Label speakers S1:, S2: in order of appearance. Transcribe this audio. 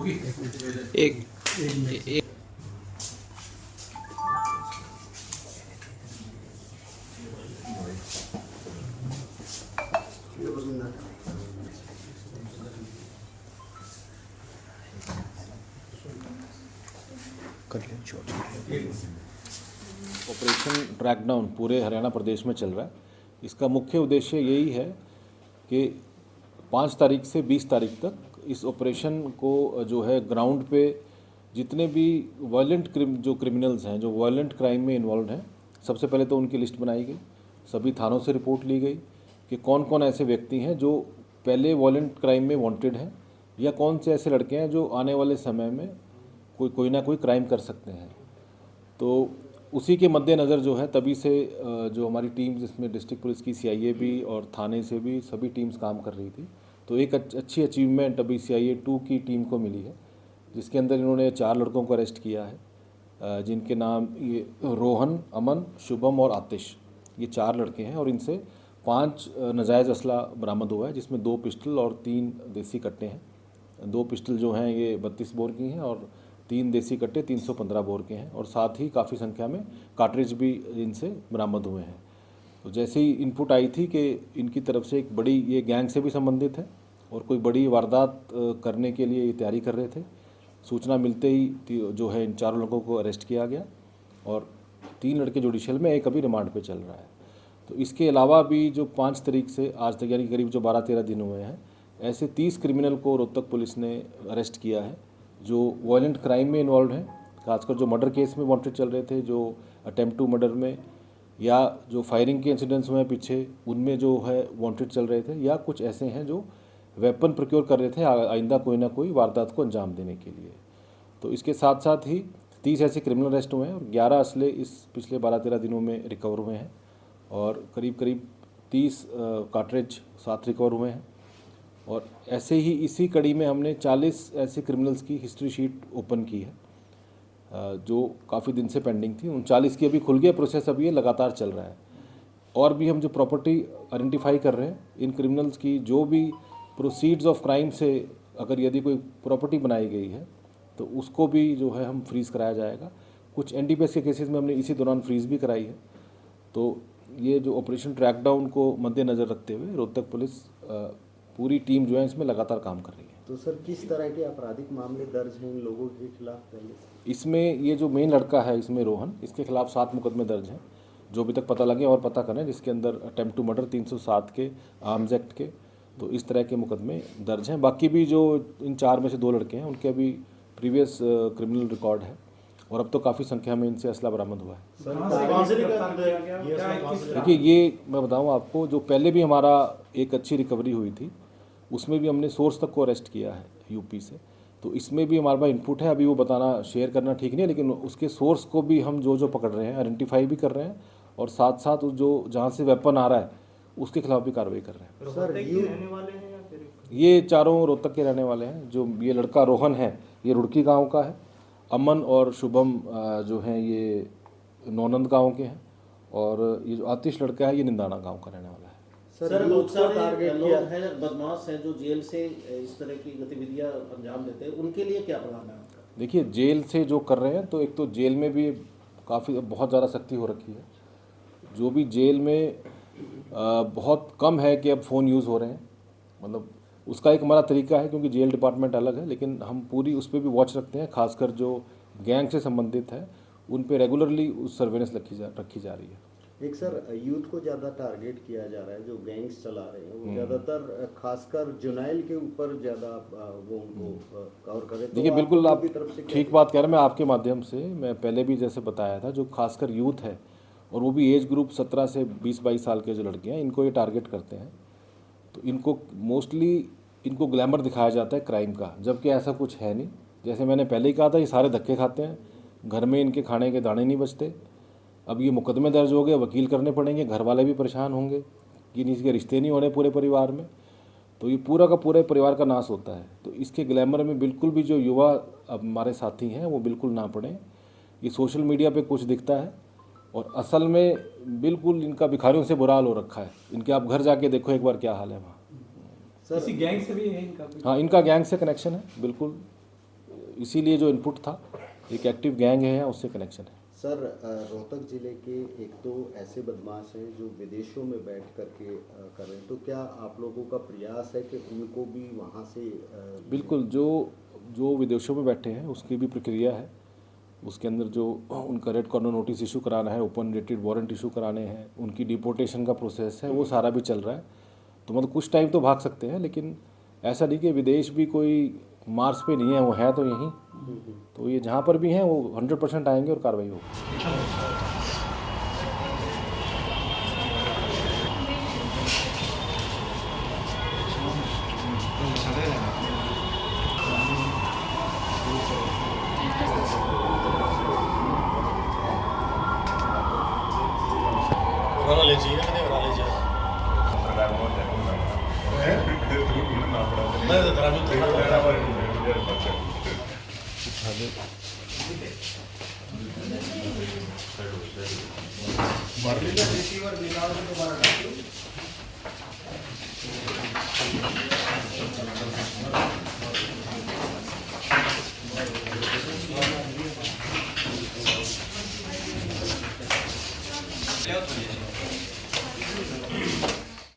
S1: एक एक
S2: ऑपरेशन ट्रैकडाउन पूरे हरियाणा प्रदेश में चल रहा है। इसका मुख्य उद्देश्य यही है कि 5 तारीख से 20 तारीख तक इस ऑपरेशन को जो है ग्राउंड पे जितने भी जो क्रिमिनल्स हैं, जो वायलेंट क्राइम में इन्वॉल्व हैं, सबसे पहले तो उनकी लिस्ट बनाई गई, सभी थानों से रिपोर्ट ली गई कि कौन कौन ऐसे व्यक्ति हैं जो पहले वायलेंट क्राइम में वांटेड हैं या कौन से ऐसे लड़के हैं जो आने वाले समय में कोई ना कोई क्राइम कर सकते हैं। तो उसी के मद्देनज़र जो है तभी से जो हमारी टीम, जिसमें डिस्ट्रिक्ट पुलिस की CIA भी और थाने से भी सभी टीम्स काम कर रही थी, तो एक अच्छी अचीवमेंट अभी CIA 2 की टीम को मिली है, जिसके अंदर इन्होंने 4 लड़कों को अरेस्ट किया है, जिनके नाम ये रोहन, अमन, शुभम और आतिश, ये 4 लड़के हैं। और इनसे 5 नाजायज़ असला बरामद हुआ है, जिसमें 2 पिस्टल और 3 देसी कट्टे हैं। 2 पिस्टल जो हैं ये 32 बोर की हैं और 3 देसी कट्टे 315 बोर के हैं, और साथ ही काफ़ी संख्या में कार्ट्रिज भी इनसे बरामद हुए हैं। तो जैसे ही इनपुट आई थी कि इनकी तरफ से एक बड़ी, ये गैंग से भी संबंधित है और कोई बड़ी वारदात करने के लिए ये तैयारी कर रहे थे, सूचना मिलते ही जो है इन 4 लोगों को अरेस्ट किया गया और 3 लड़के जुडिशियल में, एक अभी रिमांड पे चल रहा है। तो इसके अलावा भी जो 5 तारीख से आज तक यानी करीब जो 12-13 दिन हुए हैं, ऐसे 30 क्रिमिनल को रोहतक पुलिस ने अरेस्ट किया है जो वायलेंट क्राइम में इन्वॉल्व हैं, खासकर जो मर्डर केस में वांटेड चल रहे थे, जो अटेम्प्ट टू मर्डर में, या जो फायरिंग के इंसिडेंट्स हुए पीछे उनमें जो है वांटेड चल रहे थे, या कुछ ऐसे हैं जो वेपन प्रोक्योर कर रहे थे आइंदा कोई ना कोई वारदात को अंजाम देने के लिए। तो इसके साथ साथ ही 30 ऐसे क्रिमिनल अरेस्ट हुए हैं और 11 असले इस पिछले 12-13 दिनों में रिकवर हुए हैं और करीब 30 कार्ट्रिज साथ रिकवर हुए हैं। और ऐसे ही इसी कड़ी में हमने 40 ऐसे क्रिमिनल्स की हिस्ट्री शीट ओपन की है जो काफ़ी दिन से पेंडिंग थी। उन 40 की अभी खुल गया प्रोसेस, अभी ये लगातार चल रहा है। और भी हम जो प्रॉपर्टी आइडेंटिफाई कर रहे हैं इन क्रिमिनल्स की, जो भी प्रोसीड्स ऑफ क्राइम से अगर यदि कोई प्रॉपर्टी बनाई गई है तो उसको भी जो है हम फ्रीज़ कराया जाएगा। कुछ NDPS के केसेस में हमने इसी दौरान फ्रीज़ भी कराई है। तो ये जो ऑपरेशन ट्रैकडाउन को मद्देनज़र रखते हुए रोहतक पुलिस पूरी टीम जो है इसमें लगातार काम कर रही है।
S3: तो सर किस तरह के आपराधिक मामले दर्ज हैं इन लोगों के खिलाफ पहले?
S2: इसमें ये जो मेन लड़का है इसमें रोहन, इसके खिलाफ 7 मुकदमे दर्ज हैं जो अभी तक पता लगे और पता करें, जिसके अंदर अटेम्प्ट टू मर्डर 307 के, आर्म्स एक्ट के, तो इस तरह के मुकदमे दर्ज हैं। बाकी भी जो इन 4 में से 2 लड़के हैं उनके अभी प्रीवियस क्रिमिनल रिकॉर्ड है और अब तो काफ़ी संख्या में इनसे असला बरामद हुआ है। देखिए, ये मैं बताऊँ आपको, जो पहले भी हमारा एक अच्छी रिकवरी हुई थी उसमें भी हमने सोर्स तक को अरेस्ट किया है यूपी से, तो इसमें भी हमारे पास इनपुट है। अभी वो बताना, शेयर करना ठीक नहीं है, लेकिन उसके सोर्स को भी हम जो पकड़ रहे हैं, आइडेंटिफाई भी कर रहे हैं और साथ साथ जो जहाँ से वेपन आ रहा है उसके खिलाफ भी कार्रवाई कर रहे हैं।
S3: सर
S2: ये 4 रोहतक के रहने वाले हैं। जो ये लड़का रोहन है ये रुड़की गाँव का है, अमन और शुभम जो हैं ये नौनंद गाँव के हैं, और ये जो आतिश लड़का है ये निंदाना गाँव का रहने वाला है।
S4: सर बहुत सारे लोग हैं, बदमाश हैं जो जेल से इस तरह की गतिविधियां अंजाम देते हैं, उनके लिए क्या प्लान है आपका?
S2: देखिए, जेल से जो कर रहे हैं तो एक तो जेल में भी काफ़ी बहुत ज़्यादा सख्ती हो रखी है। जो भी जेल में बहुत कम है कि अब फ़ोन यूज़ हो रहे हैं, मतलब उसका एक हमारा तरीका है, क्योंकि जेल डिपार्टमेंट अलग है, लेकिन हम पूरी उस पर भी वॉच रखते हैं। खासकर जो गैंग से संबंधित है उन पे रेगुलरली उस सर्वेलेंस रखी जा रही है।
S3: एक सर यूथ को ज़्यादा टारगेट किया जा रहा है, जो गैंग्स चला रहे हैं वो ज़्यादातर खासकर जुनाइल के ऊपर ज़्यादा वो उनको कवर करे।
S2: देखिए, बिल्कुल आप ठीक बात कह रहे हैं। मैं आपके माध्यम से, मैं पहले भी जैसे बताया था, जो खासकर यूथ है और वो भी एज ग्रुप 17 से 20-22 साल के जो लड़के हैं, इनको ये टारगेट करते हैं। तो इनको मोस्टली इनको ग्लैमर दिखाया जाता है क्राइम का, जबकि ऐसा कुछ है नहीं। जैसे मैंने पहले ही कहा था, ये सारे धक्के खाते हैं, घर में इनके खाने के दाने नहीं बचते। अब ये मुकदमे दर्ज हो गए, वकील करने पड़ेंगे, घर वाले भी परेशान होंगे कि किसी के रिश्ते नहीं हो रहे पूरे परिवार में, तो ये पूरा का पूरे परिवार का नाश होता है। तो इसके ग्लैमर में बिल्कुल भी जो युवा अब हमारे साथी हैं वो बिल्कुल ना पड़ें। ये सोशल मीडिया पे कुछ दिखता है और असल में बिल्कुल इनका भिखारियों से बुरा हाल हो रखा है। इनके आप घर जाके देखो एक बार क्या हाल है वहाँ।
S1: किसी गैंग से भी है इनका?
S2: हाँ, इनका गैंग से कनेक्शन है बिल्कुल। इसीलिए जो इनपुट था, एक एक्टिव गैंग है, उससे कनेक्शन है।
S3: सर रोहतक जिले के एक तो ऐसे बदमाश हैं जो विदेशों में बैठ करके कर रहे हैं, तो क्या आप लोगों का प्रयास है कि उनको भी वहाँ से
S2: बिल्कुल, जो विदेशों में बैठे हैं उसकी भी प्रक्रिया है। उसके अंदर जो उनका रेड कॉर्नर नोटिस इशू कराना है, ओपन रेटेड वारंट इशू कराने हैं, उनकी डिपोर्टेशन का प्रोसेस है, वो सारा भी चल रहा है। तो मतलब कुछ टाइम तो भाग सकते हैं, लेकिन ऐसा नहीं कि विदेश भी कोई मार्स पे नहीं है, वो है तो यहीं। तो ये जहाँ पर भी हैं वो 100% आएंगे और कार्रवाई होगी।
S1: Ora leggi, ora leggi. मैं तो ग्रामीण तो